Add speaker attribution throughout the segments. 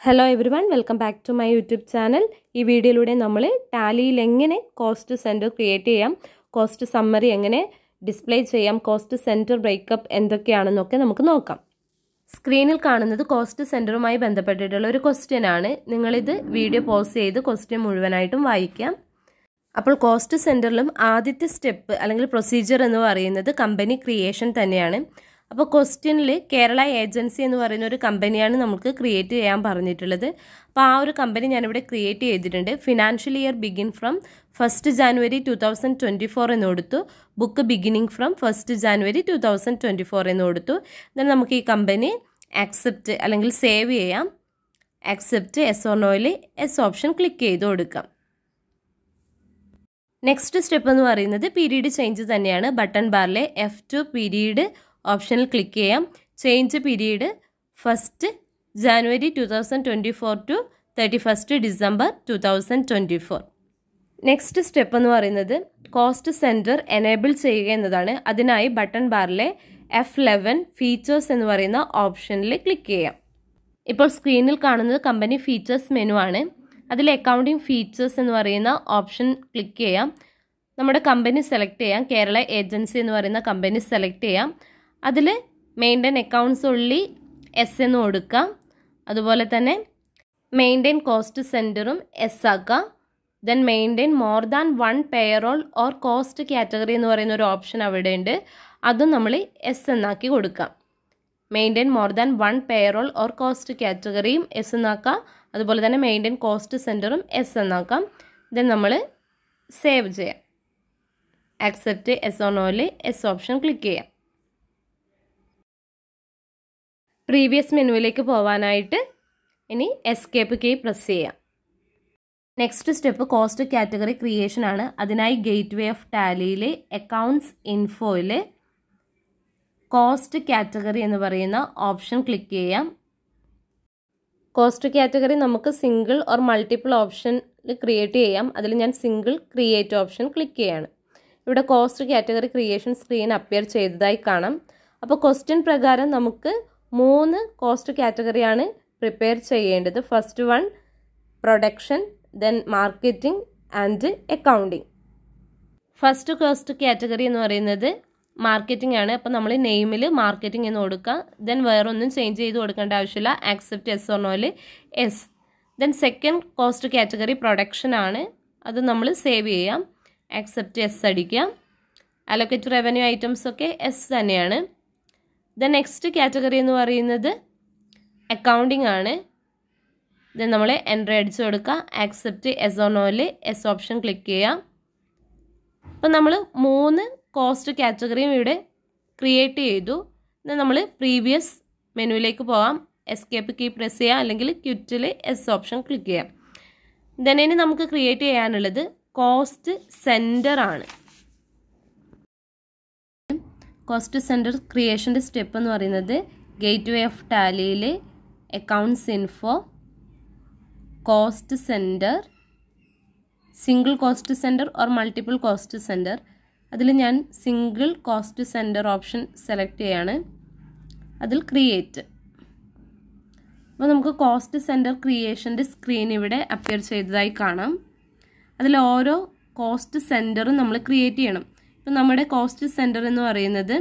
Speaker 1: Hello everyone, welcome back to my YouTube channel. ഈ വീഡിയോയിലൂടെ നമ്മൾ ടാലിയിൽ എങ്ങനെ കോസ്റ്റ് സെന്റർ ക്രിയേറ്റ് ചെയ്യാം, കോസ്റ്റ് സമ്മറി എങ്ങനെ ഡിസ്പ്ലേ ചെയ്യാം, കോസ്റ്റ് സെന്റർ ബ്രേക്കപ്പ് എന്തൊക്കെയാണെന്നൊക്കെ നമുക്ക് നോക്കാം. സ്ക്രീനിൽ കാണുന്നത് കോസ്റ്റ് സെന്ററുമായി ബന്ധപ്പെട്ടിട്ടുള്ള ഒരു ക്വസ്റ്റ്യൻ ആണ്. നിങ്ങളിത് വീഡിയോ പോസ് ചെയ്ത് ക്വസ്റ്റ്യൻ മുഴുവനായിട്ടും വായിക്കാം. അപ്പോൾ കോസ്റ്റ് സെന്ററിലും ആദ്യത്തെ സ്റ്റെപ്പ് അല്ലെങ്കിൽ പ്രൊസീജിയർ എന്ന് പറയുന്നത് കമ്പനി ക്രിയേഷൻ തന്നെയാണ്. അപ്പോൾ ക്വസ്റ്റ്യനിൽ കേരള ഏജൻസി എന്ന് പറയുന്ന ഒരു കമ്പനിയാണ് നമുക്ക് ക്രിയേറ്റ് ചെയ്യാൻ പറഞ്ഞിട്ടുള്ളത്. അപ്പോൾ ആ ഒരു കമ്പനി ഞാനിവിടെ ക്രിയേറ്റ് ചെയ്തിട്ടുണ്ട്. Financial year begin from 1 January 2024 എന്ന് കൊടുത്തു. ബുക്ക് ബിഗിനിങ് ഫ്രം 1 January 2024 എന്ന് കൊടുത്തു. then നമുക്ക് ഈ കമ്പനി ആക്സെപ്റ്റ് അല്ലെങ്കിൽ സേവ് ചെയ്യാം. ആക്സെപ്റ്റ് എസ് ഓർ നോയിൽ എസ് ഓപ്ഷൻ ക്ലിക്ക് ചെയ്ത് കൊടുക്കാം. നെക്സ്റ്റ് സ്റ്റെപ്പ് എന്ന് പറയുന്നത് പീരീഡ് ചേഞ്ച് തന്നെയാണ്. ബട്ടൺ ബാറിലെ F2 പീരീഡ് ഓപ്ഷനിൽ ക്ലിക്ക് ചെയ്യാം. Change period 1 January 2024 to 31 December 2024. Next step എന്ന് പറയുന്നത് കോസ്റ്റ് സെന്റർ എനേബിൾ ചെയ്യുക എന്നതാണ്. അതിനായി ബട്ടൺ ബാറിലെ F11 ഫീച്ചേഴ്സ് എന്ന് പറയുന്ന ഓപ്ഷനിൽ ക്ലിക്ക് ചെയ്യാം. ഇപ്പോൾ സ്ക്രീനിൽ കാണുന്നത് കമ്പനി ഫീച്ചേഴ്സ് മെനു ആണ്. അതിൽ അക്കൗണ്ടിംഗ് ഫീച്ചേഴ്സ് എന്ന് പറയുന്ന ഓപ്ഷൻ ക്ലിക്ക് ചെയ്യാം. നമ്മുടെ കമ്പനി സെലക്ട് ചെയ്യാം. കേരള ഏജൻസി എന്ന് പറയുന്ന കമ്പനി സെലക്ട് ചെയ്യാം. അതിൽ മെയിൻറ്റെയിൻ അക്കൗണ്ട്സ് ഉള്ളി എസ് എന്ന് കൊടുക്കാം. അതുപോലെ തന്നെ മെയിൻറ്റെയിൻ കോസ്റ്റ് സെൻറ്ററും എസ് ആക്കാം. Then maintain more than 1 payroll or cost category എന്ന് പറയുന്ന ഒരു ഓപ്ഷൻ അവിടെ ഉണ്ട്. അതും നമ്മൾ എസ് എന്നാക്കി കൊടുക്കാം. Maintain more than 1 payroll or cost കാറ്റഗറിയും എസ് എന്നാക്കാം. അതുപോലെ തന്നെ മെയിൻറ്റെയിൻ കോസ്റ്റ് സെൻറ്ററും എസ് എന്നാക്കാം. ദെൻ നമ്മൾ സേവ് ചെയ്യാം. ആക്സെപ്റ്റ് എസ് ഓർ നോയിൽ എസ് ഓപ്ഷൻ ക്ലിക്ക് ചെയ്യാം. പ്രീവിയസ് മെനുവിലേക്ക് പോകാനായിട്ട് ഇനി എസ്കേപ്പ് കീ പ്രസ് ചെയ്യാം. Next step cost category creation ആണ്. അതിനായി ഗേറ്റ് വേ ഓഫ് ടാലിയിലെ അക്കൗണ്ട്സ് ഇൻഫോയിൽ കോസ്റ്റ് കാറ്റഗറി എന്ന് പറയുന്ന ഓപ്ഷൻ ക്ലിക്ക് ചെയ്യാം. കോസ്റ്റ് കാറ്റഗറി നമുക്ക് സിംഗിൾ ഓർ മൾട്ടിപ്പിൾ ഓപ്ഷനിൽ ക്രിയേറ്റ് ചെയ്യാം. അതിൽ ഞാൻ സിംഗിൾ ക്രിയേറ്റ് ഓപ്ഷൻ ക്ലിക്ക് ചെയ്യാണ്. ഇവിടെ cost category creation screen appear ചെയ്തതായി കാണാം. അപ്പോൾ ക്വസ്റ്റ്യൻ പ്രകാരം നമുക്ക് 3 കോസ്റ്റ് കാറ്റഗറിയാണ് പ്രിപ്പയർ ചെയ്യേണ്ടത്. First one production, then marketing and accounting. First cost category എന്ന് പറയുന്നത് മാർക്കറ്റിംഗ് ആണ്. അപ്പോൾ നമ്മൾ നെയിമിൽ മാർക്കറ്റിംഗ് എന്ന് കൊടുക്കുക. ദെൻ വേറൊന്നും ചേഞ്ച് ചെയ്ത് കൊടുക്കേണ്ട ആവശ്യമില്ല. ആക്സെപ്റ്റ് എസ് ഓർ നോയിൽ yes. Then second cost category production ആണ്. അത് നമ്മൾ സേവ് ചെയ്യാം. ആക്സെപ്റ്റ് എസ് അടിക്കാം. അലോക്കേറ്റ് റവന്യൂ ഐറ്റംസ് ഒക്കെ എസ് തന്നെയാണ്. ദെൻ നെക്സ്റ്റ് കാറ്റഗറി എന്ന് പറയുന്നത് അക്കൗണ്ടിങ് ആണ്. ദെൻ നമ്മൾ എൻട്രി അടിച്ചു കൊടുക്കുക. ആക്സെപ്റ്റ് എസ് ഓർ നോയിൽ എസ് ഓപ്ഷൻ ക്ലിക്ക് ചെയ്യാം. അപ്പം നമ്മൾ 3 കോസ്റ്റ് കാറ്റഗറിയും ഇവിടെ ക്രിയേറ്റ് ചെയ്തു. ദെൻ നമ്മൾ പ്രീവിയസ് മെനുവിലേക്ക് പോകാം. എസ്കേപ്പ് കീ പ്രസ് ചെയ്യാം, അല്ലെങ്കിൽ ക്വിറ്റിൽ എസ് ഓപ്ഷൻ ക്ലിക്ക് ചെയ്യാം. ദെൻ ഇനി നമുക്ക് ക്രിയേറ്റ് ചെയ്യാനുള്ളത് കോസ്റ്റ് സെൻറ്റർ ആണ്. കോസ്റ്റ് സെൻറ്റർ ക്രിയേഷൻ്റെ സ്റ്റെപ്പ് എന്ന് പറയുന്നത് ഗേറ്റ് വേ ഓഫ് ടാലിയിലെ accounts info, cost centre, single cost centre or multiple cost centre. അതിൽ ഞാൻ single cost centre option select ചെയ്യാണ്. അതിൽ ക്രിയേറ്റ്. അപ്പോൾ നമുക്ക് കോസ്റ്റ് സെൻറ്റർ ക്രിയേഷൻ്റെ സ്ക്രീൻ ഇവിടെ അപ്പിയർ ചെയ്തതായി കാണാം. അതിൽ ഓരോ കോസ്റ്റ് സെൻറ്ററും നമ്മൾ ക്രിയേറ്റ് ചെയ്യണം. ഇപ്പം നമ്മുടെ കോസ്റ്റ് സെൻറ്റർ എന്ന് പറയുന്നത്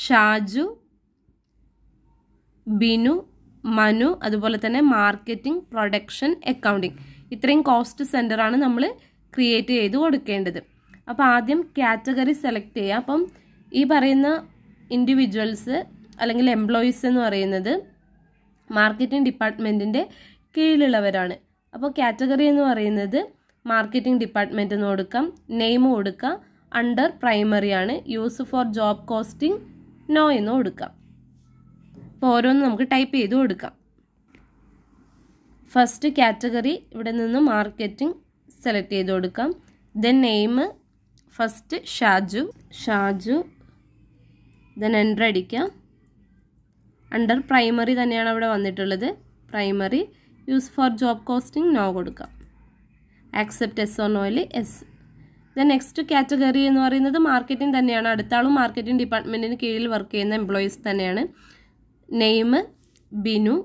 Speaker 1: ഷാജു, ബിനു, മനു, അതുപോലെ തന്നെ മാർക്കറ്റിംഗ്, പ്രൊഡക്ഷൻ, അക്കൗണ്ടിങ്, ഇത്രയും കോസ്റ്റ് സെൻറ്ററാണ് നമ്മൾ ക്രിയേറ്റ് ചെയ്ത് കൊടുക്കേണ്ടത്. അപ്പോൾ ആദ്യം കാറ്റഗറി സെലക്ട് ചെയ്യുക. അപ്പം ഈ പറയുന്ന ഇൻഡിവിജ്വൽസ് അല്ലെങ്കിൽ എംപ്ലോയീസ് എന്ന് പറയുന്നത് മാർക്കറ്റിംഗ് ഡിപ്പാർട്ട്മെൻറ്റിൻ്റെ കീഴിലുള്ളവരാണ്. അപ്പോൾ കാറ്റഗറി എന്ന് പറയുന്നത് മാർക്കറ്റിംഗ് ഡിപ്പാർട്ട്മെൻറ്റ് എന്ന് കൊടുക്കാം. നെയിം കൊടുക്കാം. അണ്ടർ പ്രൈമറി ആണ്. Use for job costing no എന്ന് കൊടുക്കാം. അപ്പോൾ ഓരോന്ന് നമുക്ക് ടൈപ്പ് ചെയ്ത് കൊടുക്കാം. ഫസ്റ്റ് കാറ്റഗറി ഇവിടെ നിന്ന് മാർക്കറ്റിംഗ് സെലക്ട് ചെയ്ത് കൊടുക്കാം. Then name first Shaju. Then enter അടിക്കാം. അണ്ടർ പ്രൈമറി തന്നെയാണ് അവിടെ വന്നിട്ടുള്ളത്. Primary. Use for job costing no കൊടുക്കാം. ആക്സെപ്റ്റ് എസ് ഓർ നോയിൽ എസ്. ദെൻ നെക്സ്റ്റ് കാറ്റഗറി എന്ന് പറയുന്നത് മാർക്കറ്റിംഗ് തന്നെയാണ്. അടുത്ത ആളും മാർക്കറ്റിംഗ് ഡിപ്പാർട്ട്മെൻറ്റിന് കീഴിൽ വർക്ക് ചെയ്യുന്ന എംപ്ലോയീസ് തന്നെയാണ്. Name Binu.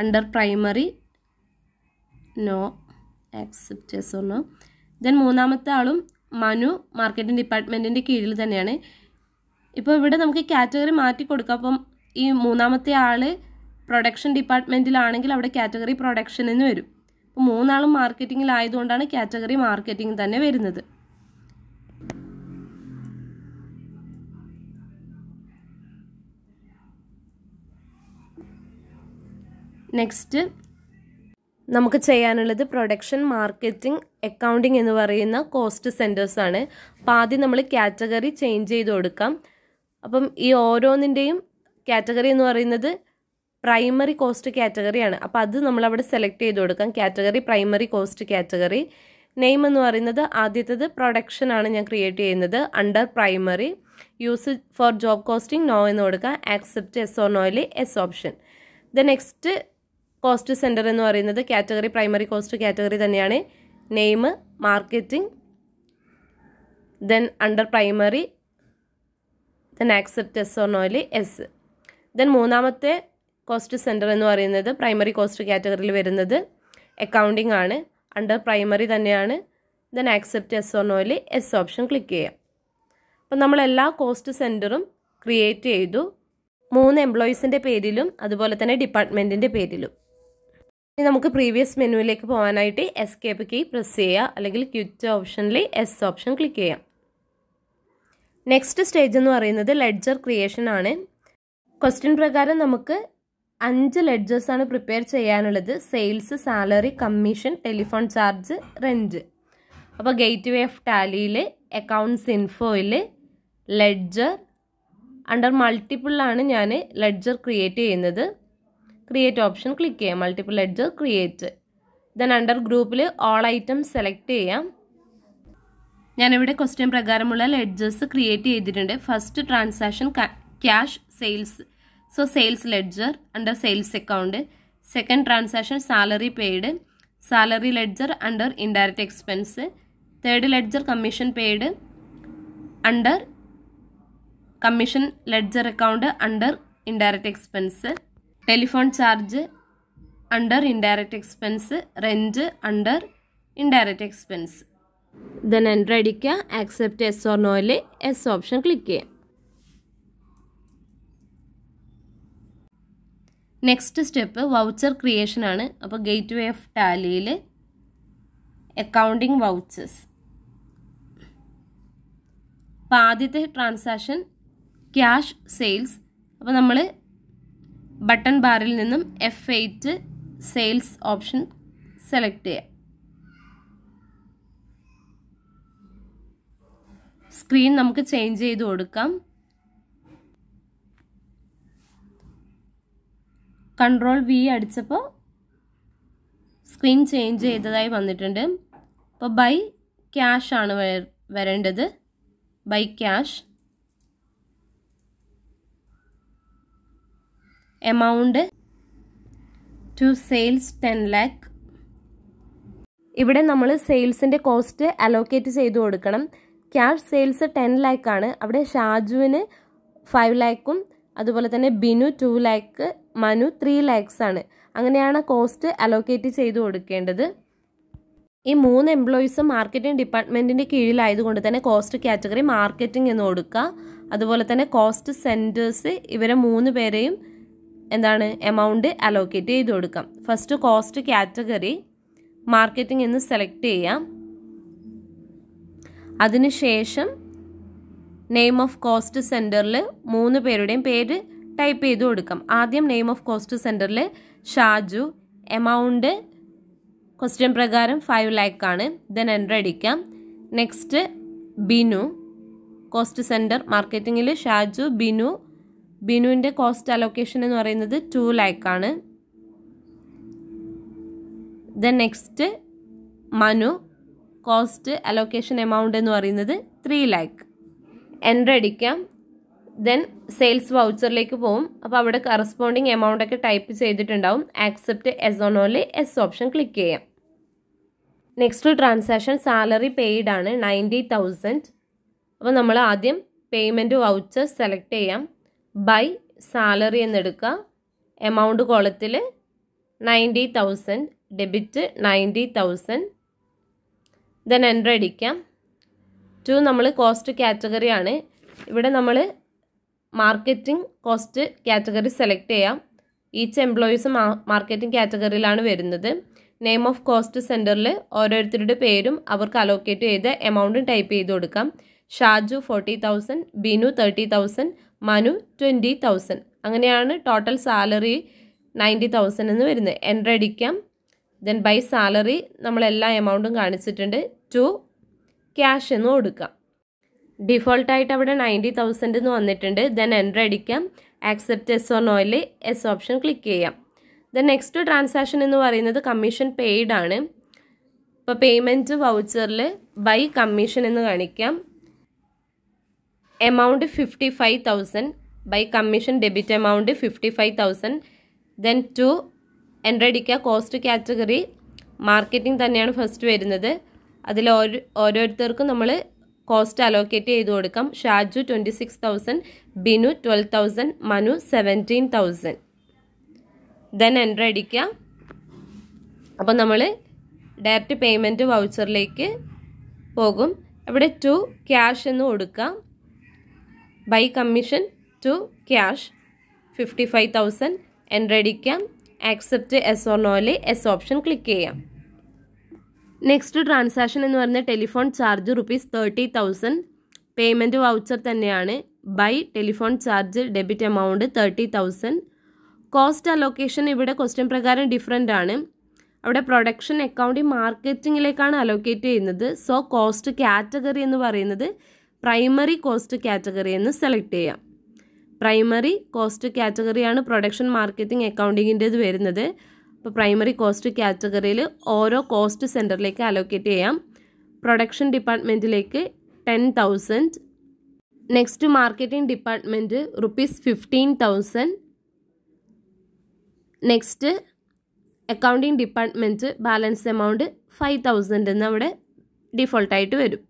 Speaker 1: Under primary no, accept yes or no. Then മൂന്നാമത്തെ ആളും മനു മാർക്കറ്റിംഗ് ഡിപ്പാർട്ട്മെൻറ്റിൻ്റെ കീഴിൽ തന്നെയാണ്. ഇപ്പോൾ ഇവിടെ നമുക്ക് കാറ്റഗറി മാറ്റി കൊടുക്കാം. അപ്പം ഈ മൂന്നാമത്തെ ആൾ പ്രൊഡക്ഷൻ ഡിപ്പാർട്ട്മെൻറ്റിലാണെങ്കിൽ അവിടെ കാറ്റഗറി പ്രൊഡക്ഷൻ എന്ന് വരും. അപ്പോൾ മൂന്നാളും മാർക്കറ്റിങ്ങിലായതുകൊണ്ടാണ് കാറ്റഗറി മാർക്കറ്റിംഗ് തന്നെ വരുന്നത്. നെക്സ്റ്റ് നമുക്ക് ചെയ്യാനുള്ളത് പ്രൊഡക്ഷൻ, മാർക്കറ്റിംഗ്, അക്കൗണ്ടിങ് എന്ന് പറയുന്ന കോസ്റ്റ് സെൻറ്റേഴ്സ് ആണ്. അപ്പോൾ ആദ്യം നമ്മൾ കാറ്റഗറി ചേഞ്ച് ചെയ്ത് കൊടുക്കാം. അപ്പം ഈ ഓരോന്നിൻ്റെയും കാറ്റഗറി എന്ന് പറയുന്നത് പ്രൈമറി കോസ്റ്റ് കാറ്റഗറിയാണ്. അപ്പോൾ അത് നമ്മളവിടെ സെലക്ട് ചെയ്ത് കൊടുക്കാം. Category primary cost category. Name എന്ന് പറയുന്നത് ആദ്യത്തേത് പ്രൊഡക്ഷൻ ആണ് ഞാൻ ക്രിയേറ്റ് ചെയ്യുന്നത്. Under primary. Use for job costing no എന്ന് കൊടുക്കാം. ആക്സെപ്റ്റ് യെസ് ഓർ നോയിൽ yes option. The next cost centre എന്ന് പറയുന്നത് കാറ്റഗറി പ്രൈമറി കോസ്റ്റ് കാറ്റഗറി തന്നെയാണ്. Name marketing, then under primary, then accept yes or നോയിൽ എസ്. ദെൻ മൂന്നാമത്തെ cost centre എന്ന് പറയുന്നത് പ്രൈമറി കോസ്റ്റ് കാറ്റഗറിയിൽ വരുന്നത് അക്കൗണ്ടിംഗ് ആണ്. അണ്ടർ പ്രൈമറി തന്നെയാണ്. ദെൻ ആക്സെപ്റ്റ് യെസ് ഓർ നോയിൽ എസ് ഓപ്ഷൻ ക്ലിക്ക് ചെയ്യാം. അപ്പം നമ്മളെല്ലാ കോസ്റ്റ് സെൻറ്ററും ക്രിയേറ്റ് ചെയ്തു. 3 എംപ്ലോയീസിൻ്റെ പേരിലും അതുപോലെ തന്നെ ഡിപ്പാർട്ട്മെൻറ്റിൻ്റെ പേരിലും. ഇനി നമുക്ക് പ്രീവിയസ് മെനുവിലേക്ക് പോകാനായിട്ട് എസ്കേപ്പ് കീ പ്രസ് ചെയ്യുക, അല്ലെങ്കിൽ ക്വിറ്റ് ഓപ്ഷനിൽ എസ് ഓപ്ഷൻ ക്ലിക്ക് ചെയ്യാം. നെക്സ്റ്റ് സ്റ്റേജ് എന്ന് പറയുന്നത് ലെഡ്ജർ ക്രിയേഷൻ ആണ്. ക്വസ്റ്റ്യൻ പ്രകാരം നമുക്ക് 5 ലെഡ്ജേഴ്സാണ് പ്രിപ്പയർ ചെയ്യാനുള്ളത്. Sales, salary, commission, telephone charge, rent. അപ്പോൾ ഗേറ്റ് വേ ഓഫ് ടാലിയിൽ, അക്കൗണ്ട്സ് ഇൻഫോയിൽ ലെഡ്ജർ അണ്ടർ മൾട്ടിപ്പിളാണ് ഞാൻ ലെഡ്ജർ ക്രിയേറ്റ് ചെയ്യുന്നത്. ക്രിയേറ്റ് ഓപ്ഷൻ ക്ലിക്ക് ചെയ്യാം. Multiple ledger create. Then under ഗ്രൂപ്പിൽ ഓൾ ഐറ്റംസ് സെലക്ട് ചെയ്യാം. ഞാനിവിടെ ക്വസ്റ്റ്യൻ പ്രകാരമുള്ള ലെഡ്ജേഴ്സ് ക്രിയേറ്റ് ചെയ്തിട്ടുണ്ട്. First transaction cash sales, so sales ledger under sales account. Second transaction salary paid, salary ledger under indirect expense. Third ledger commission paid under commission ledger account under indirect expense. Telephone charge under indirect expense. Rent under indirect expense. Then enter അടിക്കുക. Accept yes or നോയിൽ yes option click ചെയ്യാം. Next step voucher creation ആണ്. അപ്പോൾ gateway of ടാലിയിൽ accounting vouchers. അപ്പോൾ ആദ്യത്തെ transaction cash sales. അപ്പോൾ നമ്മൾ ബട്ടൺ ബാറിൽ നിന്നും F8 സെയിൽസ് ഓപ്ഷൻ സെലക്ട് ചെയ്യാം. സ്ക്രീൻ നമുക്ക് ചേഞ്ച് ചെയ്ത് കൊടുക്കാം. Ctrl+V അടിച്ചപ്പോൾ സ്ക്രീൻ ചേഞ്ച് ചെയ്തതായി വന്നിട്ടുണ്ട്. അപ്പോൾ ബൈ ക്യാഷ് ആണ് വരേണ്ടത്. By cash. Amount to sales 10 lakh. ഇവിടെ നമ്മൾ സെയിൽസിൻ്റെ കോസ്റ്റ് അലോക്കേറ്റ് ചെയ്ത് കൊടുക്കണം. ക്യാഷ് സെയിൽസ് 10 lakh ആണ്. അവിടെ ഷാജുവിന് 5 lakhഉം അതുപോലെ തന്നെ ബിനു 2 lakh, മനു 3 lakhs ആണ്. അങ്ങനെയാണ് കോസ്റ്റ് അലോക്കേറ്റ് ചെയ്ത് കൊടുക്കേണ്ടത്. ഈ 3 എംപ്ലോയീസും മാർക്കറ്റിംഗ് ഡിപ്പാർട്ട്മെൻറ്റിൻ്റെ കീഴിലായതുകൊണ്ട് തന്നെ കോസ്റ്റ് കാറ്റഗറി മാർക്കറ്റിംഗ് എന്ന് കൊടുക്കുക. അതുപോലെ തന്നെ കോസ്റ്റ് സെൻറ്റേഴ്സ് ഇവരെ 3 പേരെയും എമൗണ്ട് അലോക്കേറ്റ് ചെയ്ത് കൊടുക്കാം. ഫസ്റ്റ് കോസ്റ്റ് കാറ്റഗറി മാർക്കറ്റിംഗ് എന്ന് സെലക്ട് ചെയ്യാം. അതിനുശേഷം നെയിം ഓഫ് കോസ്റ്റ് സെൻറ്ററിൽ 3 പേരുടെയും പേര് ടൈപ്പ് ചെയ്ത് കൊടുക്കാം. ആദ്യം നെയിം ഓഫ് കോസ്റ്റ് സെൻറ്ററിൽ ഷാജു. എമൗണ്ട് ക്വസ്റ്റ്യൻ പ്രകാരം 5 lakh ആണ്. ദെൻ എൻ്റർ അടിക്കാം. നെക്സ്റ്റ് ബിനു. കോസ്റ്റ് സെൻറ്റർ മാർക്കറ്റിങ്ങിൽ ഷാജു, ബിനു. ബിനുവിൻ്റെ കോസ്റ്റ് അലോക്കേഷൻ എന്ന് പറയുന്നത് 2 lakh ആണ്. Then next Manu. Cost allocation amount എന്ന് പറയുന്നത് 3 lakh. എൻ്റർ അടിക്കാം. ദെൻ സെയിൽസ് വൗച്ചറിലേക്ക് പോകും. അപ്പോൾ അവിടെ കറസ്പോണ്ടിങ് എമൗണ്ട് ഒക്കെ ടൈപ്പ് ചെയ്തിട്ടുണ്ടാവും. ആക്സെപ്റ്റ് എസ് ഓർ നോയിൽ എസ് ഓപ്ഷൻ ക്ലിക്ക് ചെയ്യാം. നെക്സ്റ്റ് ട്രാൻസാക്ഷൻ സാലറി പെയ്ഡ് ആണ് 90,000. അപ്പോൾ നമ്മൾ ആദ്യം പേയ്മെൻറ്റ് വൗച്ചർ സെലക്ട് ചെയ്യാം. ബൈ സാലറി എന്നെടുക്കുക. എമൗണ്ട് കോളത്തിൽ 90,000 ഡെബിറ്റ് 90,000 ദെൻ എൻ്റർ അടിക്കാം. 2 നമ്മൾ കോസ്റ്റ് കാറ്റഗറി ആണ്. ഇവിടെ നമ്മൾ മാർക്കറ്റിംഗ് കോസ്റ്റ് കാറ്റഗറി സെലക്ട് ചെയ്യാം. ഈച്ച് എംപ്ലോയീസ് മാർക്കറ്റിംഗ് കാറ്റഗറിയിലാണ് വരുന്നത്. നെയിം ഓഫ് കോസ്റ്റ് സെൻറ്ററിൽ ഓരോരുത്തരുടെ പേരും അവർക്ക് അലോക്കേറ്റ് ചെയ്ത് എമൗണ്ടും ടൈപ്പ് ചെയ്ത് കൊടുക്കാം. ഷാജു 40,000, ബിനു 30,000, മനു 20,000. അങ്ങനെയാണ് ടോട്ടൽ സാലറി 90,000 എന്ന് വരുന്നത്. എൻ്റർ അടിക്കാം. ദെൻ ബൈ സാലറി നമ്മളെല്ലാ എമൗണ്ടും കാണിച്ചിട്ടുണ്ട്. ടു ക്യാഷ് എന്ന് കൊടുക്കാം. ഡിഫോൾട്ടായിട്ട് അവിടെ 90,000 എന്ന് വന്നിട്ടുണ്ട്. ദെൻ എൻ്റർ അടിക്കാം. ആക്സെപ്റ്റ് എസ് ഓർ നോയിൽ എസ് ഓപ്ഷൻ ക്ലിക്ക് ചെയ്യാം. ദെൻ നെക്സ്റ്റ് ട്രാൻസാക്ഷൻ എന്ന് പറയുന്നത് കമ്മീഷൻ പെയ്ഡ് ആണ്. ഇപ്പോൾ പേയ്മെൻറ്റ് വൗച്ചറിൽ ബൈ കമ്മീഷൻ എന്ന് കാണിക്കാം. Amount 55,000, by commission debit amount 55,000. Then to enter അടിക്കുക. കോസ്റ്റ് കാറ്റഗറി മാർക്കറ്റിംഗ് തന്നെയാണ് ഫസ്റ്റ് വരുന്നത്. അതിൽ ഓരോരുത്തർക്കും നമ്മൾ കോസ്റ്റ് അലോക്കേറ്റ് ചെയ്ത് കൊടുക്കാം. ഷാജു 26,000, ബിനു 12,000, മനു 17,000. ദെൻ എൻ്റർ അടിക്കുക. അപ്പോൾ നമ്മൾ ഡയറക്റ്റ് പേയ്മെൻറ്റ് വൗച്ചറിലേക്ക് പോകും. ഇവിടെ ടു ക്യാഷ് എന്ന് കൊടുക്കാം. By commission to cash 55,000. Enter അടിക്കാം. ആക്സെപ്റ്റ് എസ് ഓർ നോയിൽ എസ് ഓപ്ഷൻ ക്ലിക്ക് ചെയ്യാം. നെക്സ്റ്റ് ട്രാൻസാക്ഷൻ എന്ന് പറയുന്നത് ടെലിഫോൺ ചാർജ് ₹30,000. പേയ്മെൻറ്റ് വൗച്ചർ തന്നെയാണ്. By telephone charge debit amount 30,000. Cost allocation ഇവിടെ ക്വസ്റ്റ്യൻ പ്രകാരം ഡിഫറെൻ്റ് ആണ്. അവിടെ പ്രൊഡക്ഷൻ അക്കൗണ്ടിങ് മാർക്കറ്റിങ്ങിലേക്കാണ് അലോക്കേറ്റ് ചെയ്യുന്നത്. സോ കോസ്റ്റ് കാറ്റഗറി എന്ന് പറയുന്നത് പ്രൈമറി കോസ്റ്റ് കാറ്റഗറി എന്ന് സെലക്ട് ചെയ്യാം. പ്രൈമറി കോസ്റ്റ് കാറ്റഗറിയാണ് പ്രൊഡക്ഷൻ മാർക്കറ്റിംഗ് അക്കൗണ്ടിങ്ങിൻ്റേത് വരുന്നത്. അപ്പോൾ പ്രൈമറി കോസ്റ്റ് കാറ്റഗറിയിൽ ഓരോ കോസ്റ്റ് സെൻറ്ററിലേക്ക് അലോക്കേറ്റ് ചെയ്യാം. പ്രൊഡക്ഷൻ ഡിപ്പാർട്ട്മെൻറ്റിലേക്ക് 10,000. Next marketing department ₹15,000. Next accounting department balance amount 5,000 എന്ന് അവിടെ ഡിഫോൾട്ടായിട്ട് വരും.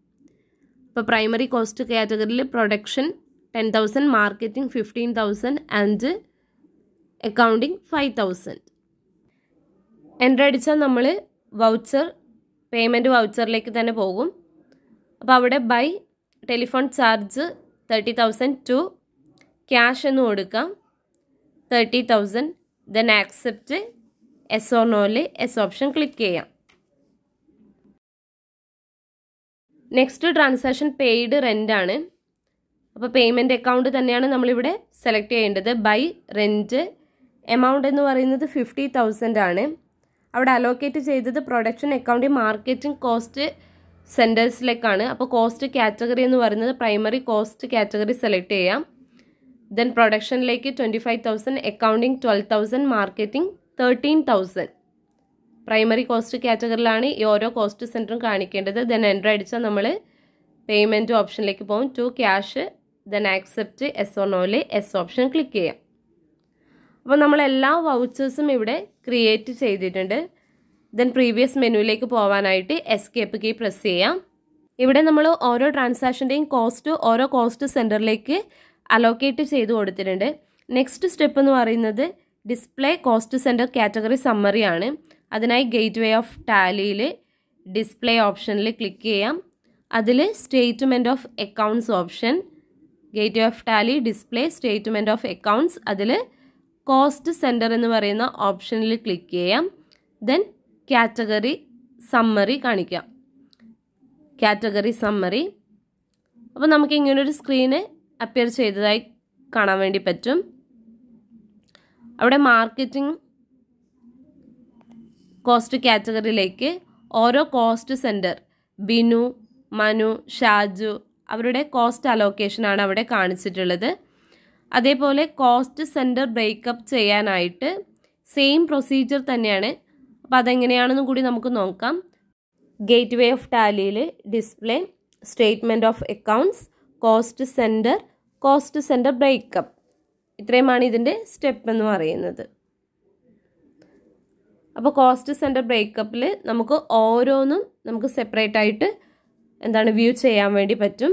Speaker 1: ഇപ്പോൾ പ്രൈമറി കോസ്റ്റ് കാറ്റഗറിയിൽ production 10,000, marketing 15,000 and accounting 5,000. Enter അടിച്ചാൽ നമ്മൾ വൗച്ചർ പേയ്മെൻറ്റ് വൗച്ചറിലേക്ക് തന്നെ പോകും. അപ്പോൾ അവിടെ by telephone charge 30,000 to cash എന്ന് കൊടുക്കാം 30,000. ദെൻ ആക്സെപ്റ്റ് എസ് ഓർ നോയിൽ എസ് ഓപ്ഷൻ ക്ലിക്ക് ചെയ്യാം. നെക്സ്റ്റ് ട്രാൻസാക്ഷൻ പെയ്ഡ് റെൻ്റ് ആണ്. അപ്പോൾ പേയ്മെൻറ്റ് അക്കൗണ്ട് തന്നെയാണ് നമ്മളിവിടെ സെലക്ട് ചെയ്യേണ്ടത്. ബൈ റെൻറ്റ് എമൗണ്ട് എന്ന് പറയുന്നത് 50,000 ആണ്. അവിടെ അലോക്കേറ്റ് ചെയ്തത് പ്രൊഡക്ഷൻ അക്കൗണ്ടിങ് മാർക്കറ്റിംഗ് കോസ്റ്റ് സെൻറ്റേഴ്സിലേക്കാണ്. അപ്പോൾ കോസ്റ്റ് കാറ്റഗറി എന്ന് പറയുന്നത് പ്രൈമറി കോസ്റ്റ് കാറ്റഗറി സെലക്ട് ചെയ്യാം. ദെൻ പ്രൊഡക്ഷനിലേക്ക് 25,000, അക്കൗണ്ടിങ് 12,000, മാർക്കറ്റിംഗ് 13,000. പ്രൈമറി കോസ്റ്റ് കാറ്റഗറിയിലാണ് ഈ ഓരോ കോസ്റ്റ് സെൻറ്ററും കാണിക്കേണ്ടത്. ദെൻ എൻ്റർ അടിച്ചാൽ നമ്മൾ പേയ്മെൻറ്റ് ഓപ്ഷനിലേക്ക് പോകും. To cash. Then accept yes or നോയിൽ എസ് ഓപ്ഷൻ ക്ലിക്ക് ചെയ്യാം. അപ്പോൾ നമ്മളെല്ലാ വൗച്ചേഴ്സും ഇവിടെ ക്രിയേറ്റ് ചെയ്തിട്ടുണ്ട്. ദെൻ പ്രീവിയസ് മെനുവിലേക്ക് പോകാനായിട്ട് എസ്കേപ്പ് കീ പ്രസ് ചെയ്യാം. ഇവിടെ നമ്മൾ ഓരോ ട്രാൻസാക്ഷൻ്റെയും കോസ്റ്റ് ഓരോ കോസ്റ്റ് സെൻറ്ററിലേക്ക് അലോക്കേറ്റ് ചെയ്ത് കൊടുത്തിട്ടുണ്ട്. നെക്സ്റ്റ് സ്റ്റെപ്പ് എന്ന് പറയുന്നത് display cost centre category summary ആണ്. അതിനായി ഗേറ്റ് വേ ഓഫ് ടാലിയിൽ ഡിസ്പ്ലേ ഓപ്ഷനിൽ ക്ലിക്ക് ചെയ്യാം. അതിൽ statement of accounts option, gate way of Tally display statement of accounts, അതിൽ കോസ്റ്റ് സെൻറ്റർ എന്ന് പറയുന്ന ഓപ്ഷനിൽ ക്ലിക്ക് ചെയ്യാം. ദെൻ കാറ്റഗറി സമ്മറി കാണിക്കാം. Category summary. അപ്പോൾ നമുക്ക് ഇങ്ങനൊരു സ്ക്രീന് അപ്പിയർ ചെയ്തതായി കാണാൻ വേണ്ടി പറ്റും. അവിടെ മാർക്കറ്റിംഗ് കോസ്റ്റ് കാറ്റഗറിയിലേക്ക് ഓരോ കോസ്റ്റ് സെൻറ്റർ ബിനു, മനു, ഷാജു അവരുടെ കോസ്റ്റ് അലോക്കേഷനാണ് അവിടെ കാണിച്ചിട്ടുള്ളത്. അതേപോലെ കോസ്റ്റ് സെൻറ്റർ ബ്രേക്കപ്പ് ചെയ്യാനായിട്ട് സെയിം പ്രൊസീജിയർ തന്നെയാണ്. അപ്പോൾ അതെങ്ങനെയാണെന്നും കൂടി നമുക്ക് നോക്കാം. ഗേറ്റ് വേ ഓഫ് ടാലിയിൽ display statement of accounts cost center breakup, ഇത്രയുമാണ് ഇതിൻ്റെ സ്റ്റെപ്പ് എന്ന് പറയുന്നത്. അപ്പോൾ കോസ്റ്റ് സെൻറ്റർ ബ്രേക്കപ്പിൽ നമുക്ക് ഓരോന്നും നമുക്ക് സെപ്പറേറ്റ് ആയിട്ട് വ്യൂ ചെയ്യാൻ വേണ്ടി പറ്റും.